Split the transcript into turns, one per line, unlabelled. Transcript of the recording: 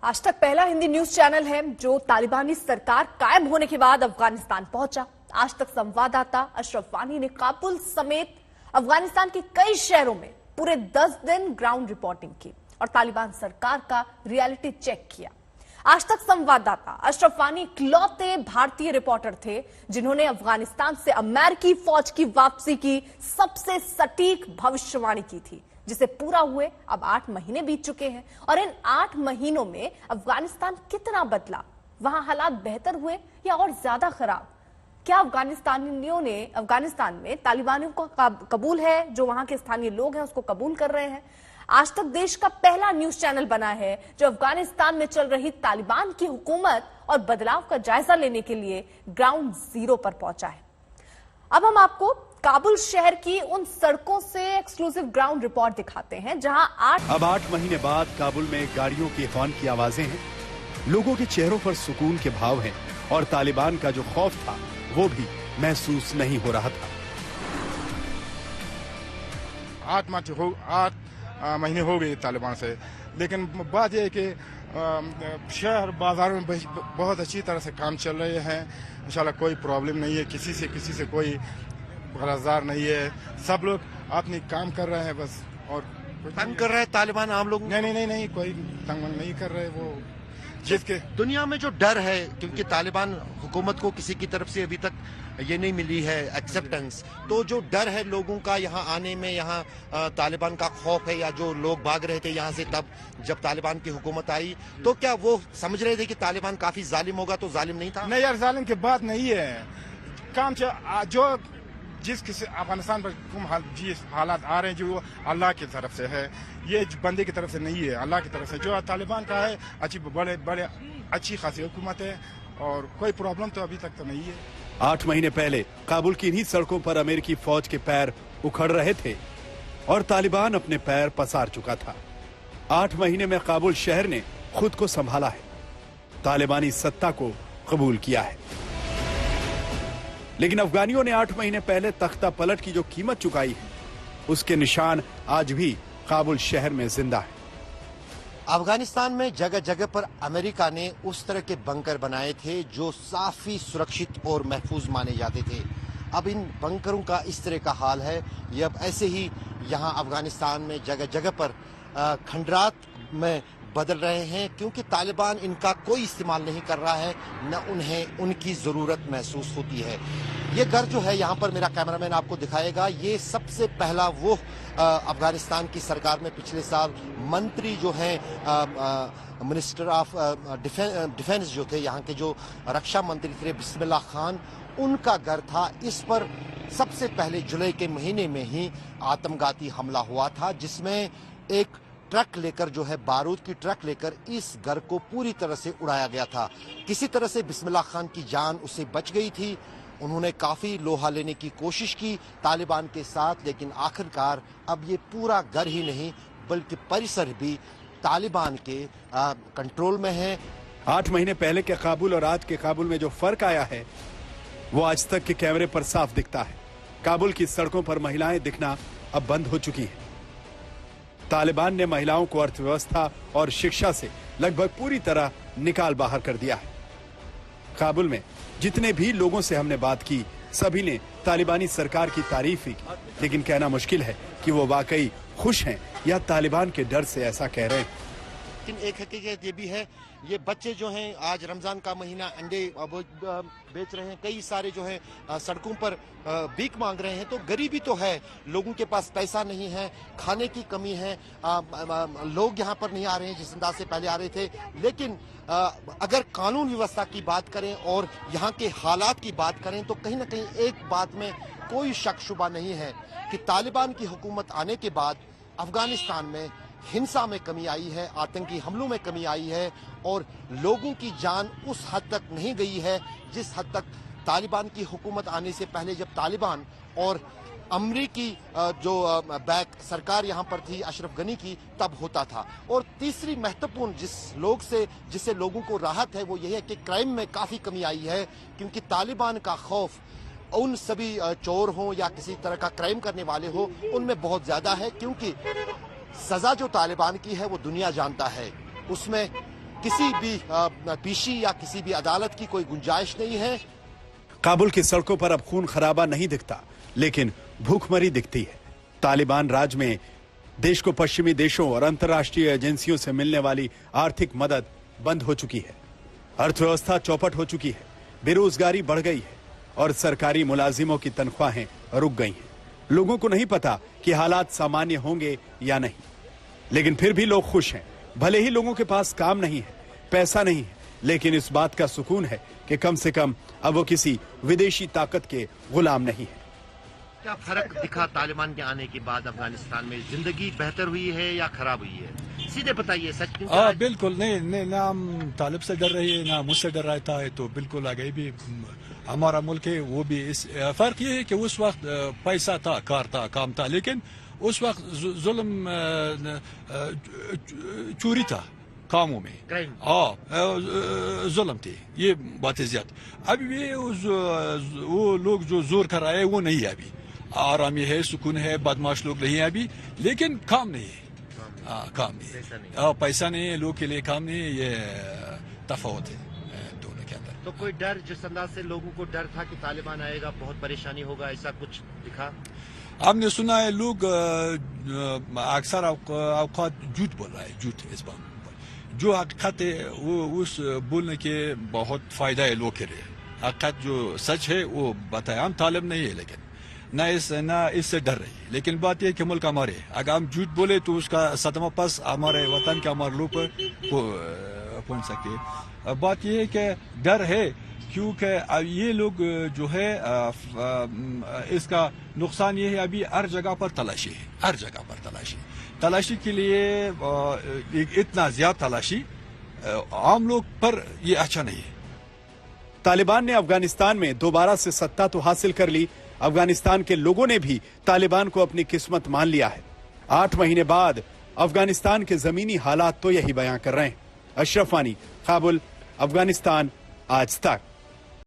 आज तक पहला हिंदी न्यूज चैनल है जो तालिबानी सरकार कायम होने के बाद अफगानिस्तान पहुंचा। आज तक संवाददाता अशरफ वानी ने काबुल समेत अफगानिस्तान के कई शहरों में पूरे 10 दिन ग्राउंड रिपोर्टिंग की और तालिबान सरकार का रियलिटी चेक किया। आज तक संवाददाता अशरफ वानी इकलौते भारतीय रिपोर्टर थे जिन्होंने अफगानिस्तान से अमेरिकी फौज की वापसी की सबसे सटीक भविष्यवाणी की थी, जिसे पूरा हुए अब 8 महीने बीत चुके हैं। और इन 8 महीनों में अफगानिस्तान कितना बदला, वहां हालात बेहतर हुए या और ज्यादा खराब? क्या अफगानिस्तानियों ने अफगानिस्तान में तालिबानियों को कबूल है, जो वहां के स्थानीय लोग हैं उसको कबूल कर रहे हैं? आज तक देश का पहला न्यूज चैनल बना है जो अफगानिस्तान में चल रही तालिबान की हुकूमत और बदलाव का जायजा लेने के लिए ग्राउंड जीरो पर पहुंचा है। अब हम आपको काबुल शहर की उन सड़कों से एक्सक्लूसिव ग्राउंड रिपोर्ट दिखाते हैं जहां
8 महीने बाद काबुल में गाड़ियों के हॉर्न की आवाजें हैं, लोगों के चेहरों पर सुकून के भाव हैं और तालिबान का जो खौफ था वो भी महसूस नहीं हो रहा था।
8 महीने हो गए तालिबान से, लेकिन बात यह है कि शहर बाजार में बहुत अच्छी तरह से काम चल रहे हैं। इंशाल्लाह कोई प्रॉब्लम नहीं है, किसी से कोई गरजदार नहीं है, सब लोग अपनी काम कर रहे हैं बस। और
तंग कर रहे हैं तालिबान आम लोग?
नहीं, कोई तंग नहीं कर रहे। वो जिसके
दुनिया में जो डर है, क्योंकि तालिबान हुकूमत को किसी की तरफ से अभी तक ये नहीं मिली है एक्सेप्टेंस, तो जो डर है लोगों का यहाँ आने में, यहाँ तालिबान का खौफ है, या जो लोग भाग रहे थे यहाँ से तब जब तालिबान की हुकूमत आई, तो क्या वो समझ रहे थे कि तालिबान काफी जालिम होगा? तो जालिम नहीं था।
नहीं यार, जालिम की बात नहीं है। काम जो जिस किसी अफगानिस्तान पर जिस हालात आ रहे हैं, जो अल्लाह की तरफ से है, ये बंदे की तरफ से नहीं है, अल्लाह की तरफ से। जो तालिबान का है बड़े अच्छी खासी हुकूमत है और कोई प्रॉब्लम तो अभी तक तो नहीं है।
8 महीने पहले काबुल की इन्हीं सड़कों पर अमेरिकी फौज के पैर उखड़ रहे थे और तालिबान अपने पैर पसार चुका था। 8 महीने में काबुल शहर ने खुद को संभाला है, तालिबानी सत्ता को कबूल किया है। लेकिन अफगानियों ने 8 महीने पहले तख्ता पलट की जो कीमत चुकाई है, उसके निशान आज भी काबुल शहर में जिंदा है।
अफगानिस्तान में जगह जगह पर अमेरिका ने उस तरह के बंकर बनाए थे जो काफी सुरक्षित और महफूज माने जाते थे। अब इन बंकरों का इस तरह का हाल है, ये अब ऐसे ही यहाँ अफगानिस्तान में जगह जगह पर खंडरात में बदल रहे हैं, क्योंकि तालिबान इनका कोई इस्तेमाल नहीं कर रहा है, न उन्हें उनकी जरूरत महसूस होती है। ये घर जो है यहाँ पर मेरा कैमरामैन आपको दिखाएगा, ये सबसे पहला वो अफगानिस्तान की सरकार में पिछले साल मंत्री जो हैं मिनिस्टर ऑफ डिफेंस जो थे, यहाँ के जो रक्षा मंत्री थे बिस्मिल्लाह खान, उनका घर था। इस पर सबसे पहले जुलाई के महीने में ही आत्मघाती हमला हुआ था, जिसमें एक ट्रक लेकर जो है बारूद की ट्रक लेकर इस घर को पूरी तरह से उड़ाया गया था। किसी तरह से बिस्मिल्लाह खान की जान उससे बच गई थी। उन्होंने काफी लोहा लेने की कोशिश की तालिबान के साथ, लेकिन आखिरकार अब ये पूरा घर ही नहीं बल्कि परिसर भी तालिबान के कंट्रोल में है।
8 महीने पहले के काबुल और आज के काबुल में जो फर्क आया है वो आज तक के कैमरे पर साफ दिखता है। काबुल की सड़कों पर महिलाएं दिखना अब बंद हो चुकी हैं। तालिबान ने महिलाओं को अर्थव्यवस्था और शिक्षा से लगभग पूरी तरह निकाल बाहर कर दिया है। काबुल में जितने भी लोगों से हमने बात की, सभी ने तालिबानी सरकार की तारीफ ही की, लेकिन कहना मुश्किल है कि वो वाकई खुश हैं या तालिबान के डर से ऐसा कह रहे हैं।
लेकिन एक हकीकत ये भी है, ये बच्चे जो हैं आज रमजान का महीना अंडे बेच रहे हैं, कई सारे जो हैं सड़कों पर भीख मांग रहे हैं। तो गरीबी तो है, लोगों के पास पैसा नहीं है, खाने की कमी है, लोग यहाँ पर नहीं आ रहे हैं जिस अंदाज से पहले आ रहे थे। लेकिन अगर कानून व्यवस्था की बात करें और यहाँ के हालात की बात करें, तो कहीं ना कहीं एक बात में कोई शक शुबा नहीं है कि तालिबान की हुकूमत आने के बाद अफगानिस्तान में हिंसा में कमी आई है, आतंकी हमलों में कमी आई है और लोगों की जान उस हद तक नहीं गई है जिस हद तक तालिबान की हुकूमत आने से पहले, जब तालिबान और अमरीकी जो बैक सरकार यहाँ पर थी अशरफ गनी की, तब होता था। और तीसरी महत्वपूर्ण जिससे लोगों को राहत है वो यही है कि क्राइम में काफी कमी आई है, क्योंकि तालिबान का खौफ उन सभी चोर हों या किसी तरह का क्राइम करने वाले हो उनमें बहुत ज्यादा है, क्योंकि सजा जो तालिबान की है वो दुनिया जानता है, उसमें किसी भी पीशी या किसी भी अदालत की कोई गुंजाइश नहीं है।
काबुल की सड़कों पर अब खून खराबा नहीं दिखता, लेकिन भूखमरी दिखती है। तालिबान राज में देश को पश्चिमी देशों और अंतर्राष्ट्रीय एजेंसियों से मिलने वाली आर्थिक मदद बंद हो चुकी है। अर्थव्यवस्था चौपट हो चुकी है, बेरोजगारी बढ़ गई है और सरकारी मुलाजिमों की तनख्वाहें रुक गई हैं। लोगों को नहीं पता कि हालात सामान्य होंगे या नहीं, लेकिन फिर भी लोग खुश हैं। भले ही लोगों के पास काम नहीं है, पैसा नहीं है, लेकिन इस बात का सुकून है कि कम से कम अब वो किसी विदेशी ताकत के गुलाम नहीं है।
क्या फर्क दिखा तालिबान के आने के बाद अफगानिस्तान में? जिंदगी बेहतर हुई है या खराब हुई है? सीधे बताइए सच।
बिल्कुल नहीं, ना हम तालिब से डर रही है ना मुझसे डर रहता है। तो बिल्कुल आगे भी हमारा मुल्क है, वो भी इस फर्क ये है कि उस वक्त पैसा था, कार था, काम था, लेकिन उस वक्त जुल्म चोरी था कामों में, जुल्म थे, ये बातें ज्यादा। अभी भी वो लोग जो जोर कर रहा है वो नहीं है। अभी आरामी है, सुकून है, बदमाश लोग नहीं है अभी, लेकिन काम नहीं है। काम नहीं है, पैसा नहीं है, लोग के लिए काम नहीं है। ये तफावत है दोनों के अंदर।
तो कोई डर, जिस अंदाज से लोगों को डर था कि तालिबान आएगा बहुत परेशानी होगा, ऐसा कुछ दिखा?
हमने सुना है लोग अक्सर औकात झूठ बोल रहा है, झूठ इस बात जो हकीकत है वो उस बोलने के बहुत फायदा है लोग के लिए। हकीकत जो सच है वो बताए। हम तालिब नहीं है, लेकिन ना इससे डर रही है। लेकिन बात यह कि मुल्क हमारे, अगर हम झूठ बोले तो उसका सदमा पास हमारे वतन के, हमारे लोग पर पहुंच सके। बात यह है कि डर है क्योंकि ये लोग जो है इसका नुकसान ये है अभी हर जगह पर तलाशी है, हर जगह पर तलाशी के लिए इतना ज्यादा तलाशी आम लोग पर ये अच्छा नहीं है।
तालिबान ने अफगानिस्तान में दोबारा से सत्ता तो हासिल कर ली। अफगानिस्तान के लोगों ने भी तालिबान को अपनी किस्मत मान लिया है। 8 महीने बाद अफगानिस्तान के जमीनी हालात तो यही बयां कर रहे हैं। अशरफ वानी, काबुल, अफगानिस्तान, आज तक।